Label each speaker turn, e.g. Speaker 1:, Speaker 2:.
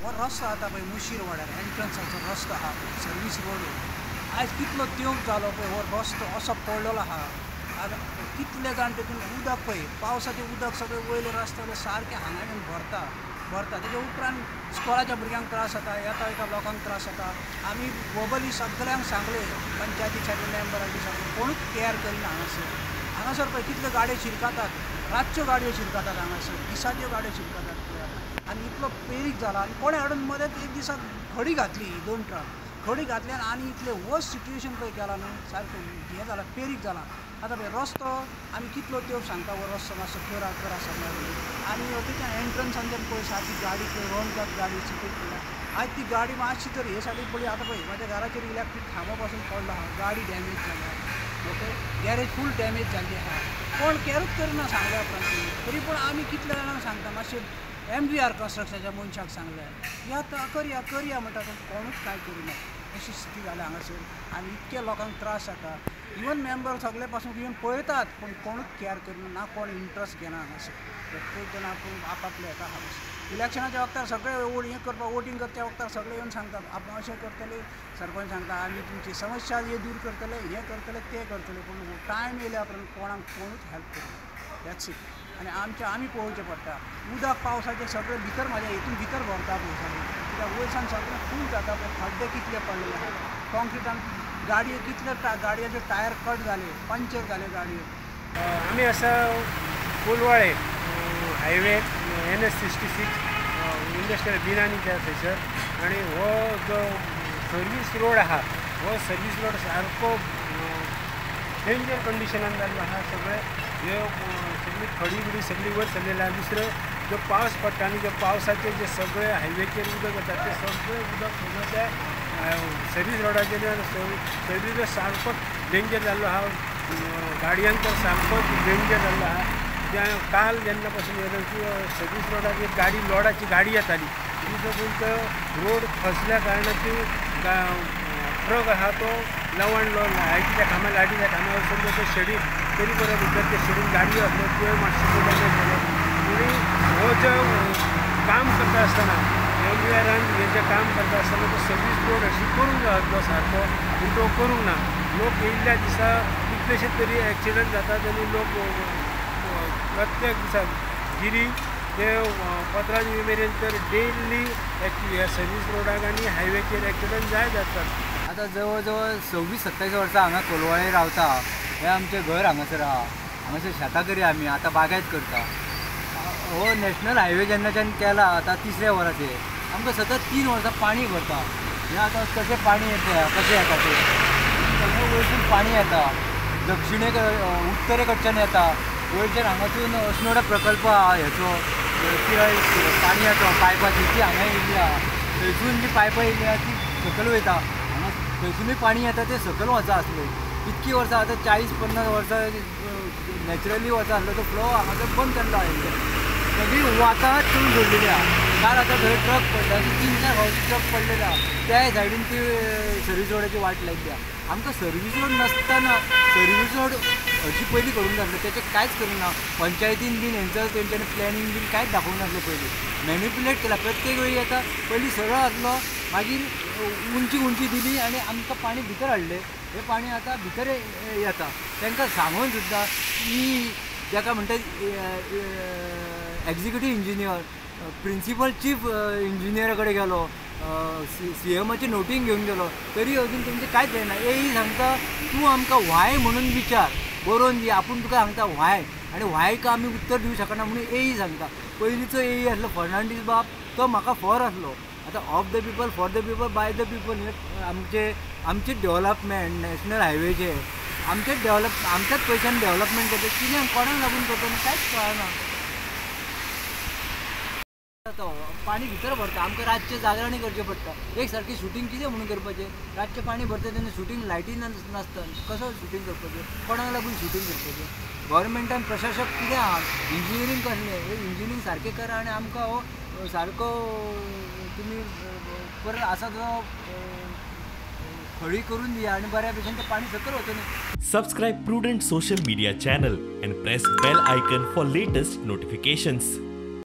Speaker 1: हो रस्तो आता पळय मुशीर वाड्यार एंट्रन्साचो रस्तो आहा पळय सर्वीस रोड आयज कितलो तेंप जालो पळय हो रस्तो असो पडलेलो आहा आनी कितले जाण तितून उदक पळय पावसाचें उदक सगळें वयले रस्त्यार सारकें हांगाच्यान भरता तेजे उपरांत इस्कॉलाच्या भुरग्यांक त्रास जाता येता लोकांक त्रास जाता आमी ग्लोबली सगळ्यांक सांगले पंचायतीच्या मेंबरांनी सांगले कोणूच केअर करिना हांगासर पळय कितल्यो गाडयो शिरकातात रातच्यो गाडयो शिरकातात हांगासर दिसाच्यो गाडयो शिरकातात आनी इतलो पेरीक जाला आनी कोणें हाडून मदेंच एक दिसाक खडी घातली 2 ट्रक खडी घातल्यान आनी इतलें वर्स्ट सिट्युएशन पळय केलां न्हू सारकें हें जालां पेरीक जालां आतां पळय रस्तो आमी कितलो तेंप सांगता हो रस्तो मातसो करा समज आनी तेच्या एंट्रन्सांच्यान पळय सारकी गाडी पळय रॉंग जात गाडी चिकट केल्या आयज ती गाडी मातशी तर हे सायडीक पळय आतां पळय म्हाज्या घराचेर इलेक्ट्रीक खांबो पासून पडलो आहा गाडी डॅमेज जाल्या ओके गॅरेज फूल डॅमेज जाल्ली आहा कोण केरूच करिना सांगल्या उपरांत तरी पूण आमी कितल्या जाणांक सांगता मातशें MVR कन्स्ट्रक्शनाच्या मनशाक सांगलें या करया म्हणटा कोणूच कांय करिना अशी स्थिती जाल्या हांगासर आनी इतके लोकांक त्रास जाता इवन मेंबर सगळे पासून येवन पळयतात पूण कोणूच केअर करिना ना कोण इंट्रस्ट घेना हांगासर प्रत्येक जाण आपूण आपापले येता हांगासर इलेक्शनाच्या वक्तार सगळे हें करपाक वोटींग करच्या वक्तार सगळे येवन सांगतात आपण अशें करतले सरपंच सांगता आमी तुमची समस्या हे दूर करतले हें करतले तें करतले पूण टायम येयल्या उपरांत कोणूच हेल्प करना दॅट्स इट आनी आमी पळोवचें पडटा उदक पावसाचें सगळें भितर म्हाज्या हितून भितर भरता पळय सगळें कित्याक वयरसान सगळें फूल जाता पळय खड्डे कितले पडलेले आहा कॉन्क्रिटान गाडयो कितले गाडयांचे टायर कट जाले पंक्चर जाले गाडयो
Speaker 2: आमी आसा कोलवाळे हायवे NS 66 इंडस्ट्रियल बिनानीच्या थंयसर आनी हो जो सर्वीस रोड आहा हो सर्वीस रोड सारको डेंजर कंडिशनान जाल्लो आहा सगळे हे सगळी खडी बिडी सगळी वयर सरलेली आहा दुसरो जो पावस पडटा आनी जे पावसाचे जे सगळे हायवेचेर उदक येता ते सगळें उदक सगळें त्या सर्वीस रोडाचेर सर्वीस रोड सारको डेंजर जाल्लो आहा गाडयांक तर सारको डेंजर जाल्लो आहा त्या काल जेन्ना पासून सर्वीस रोडार एक गाडी लोडाची गाडी येताली ती तो रोड खसल्या कारणान ट्रक आहा तो लवण लायटीच्या खांब्या वचून तो शेडी तरी बरें भितर ते शेडीन गाडयो आसल्यो त्यो मातशे डॅमेज जाल्यो आनी हो जो काम करता आसतना MVRन हे जें काम करता आसतना तो सर्वीस रोड अशी करूंक जाय आसलो सारको पूण तो करूंक ना लोक येयल्ल्या दिसा कितलेशे तरी एक्सिडंट जातात आनी लोक प्रत्येक दिसाक गिरी ते 15 मेरेन तर डेली ह्या सर्वीस रोडाक आनी हायवेचेर एक्सिडंट जायत आसतात
Speaker 3: आता जवळ जवळ 26-27 वर्सां हांगा कोलवाळे रावता हे आमचें घर हांगासर आहा हांगासर शेतां करी आमी आतां बागायत करता हो नॅशनल हायवे जेन्नाच्यान केला आतां 3ऱ्या वराचेर आमकां सतत 3 वर्सां पाणी भरता हें आतां कशें पाणी येता कशें येता तें सगळें वयरसून पाणी येता दक्षिणेक उत्तरे कडच्यान येता वयरच्यान हांगासून अस्नोडा प्रकल्प आहा हेचो पाणी येता पायपाची ती हांगा येयल्ली आहा थंयसून जी पायपां येयल्ली आहा ती सकयल वयता हांगा थंयसूनय पाणी येता तें सकयल वचा आसलें इतकी वर्सां आतां 40-50 वर्सां नॅचरली वचा आसलो तो फ्लो हांगासर बंद केल्लो आहा सगळी वातावरण करून दवरलेली आहा काल आतां थंय ट्रक पडटा 3-4 फावटी ट्रक पडलेले आहा त्या सायडीन ती सर्वीस रोडाची वाट लायिल्ली आहा आमकां सर्वीस रोड नासतना सर्वीस रोड हरशी पयलीं करूंक जाय तेचें कांयच करूंक ना पंचायतीन बीन हेंचो तेंच्यांनी प्लॅनिंग बीन कांयच दाखोवंक नासलें पयलीं मॅन्युपुलेट केला प्रत्येक वेळी येता पयलीं सरळ आसलो मागीर उंची दिली आनी आमकां पाणी भितर हाडलें हें पाणी आतां भितर येता तांकां सांगून सुद्दां जाका म्हणटात एग्जिक्युटीव इंजिनियर प्रिंसिपल चीफ इंजिनियरा कडेन गेलो CMची नोटींग घेवन गेलो तरी अजून तेंचें कांयच जायना AE सांगता तूं आमकां व्हाय म्हणून विचार बरोवन दी आपूण तुका सांगता व्हाय आनी व्हायक आमी उत्तर दिवंक शकना म्हणून AE सांगता पयलींचो AE आसलो फर्नांडीस बाब तो म्हाका फॉर आसलो आतां of the people for the people by the people आमचे डेव्हलपमेंट नॅशनल हायवेचे आमच्याच पयशान डेव्हलपमेंट करता कित्याक कोणाक लागून करता कांयच कळना पाणी भितर भरता आमकां रातचें जागरणी करचें पडटा एक सारकी शूटिंग कितें म्हणून करपाचें रातचें पाणी भरता तेन्ना शूटिंग लायटी नासता कसो शूटिंग करपाचें कोणाक लागून शूटिंग करपाचें गव्हर्मेंटान प्रशासक कितें आहा इंजिनियरींग कसलें इंजिनियरींग सारकें करा आनी आमकां हो सारको तुमी परत आसा तो खडी करून दिया आणि बऱ्या भशेन ते पाणी सकल होतं न्ही.
Speaker 4: Subscribe Prudent social media channel and press bell icon for latest notifications.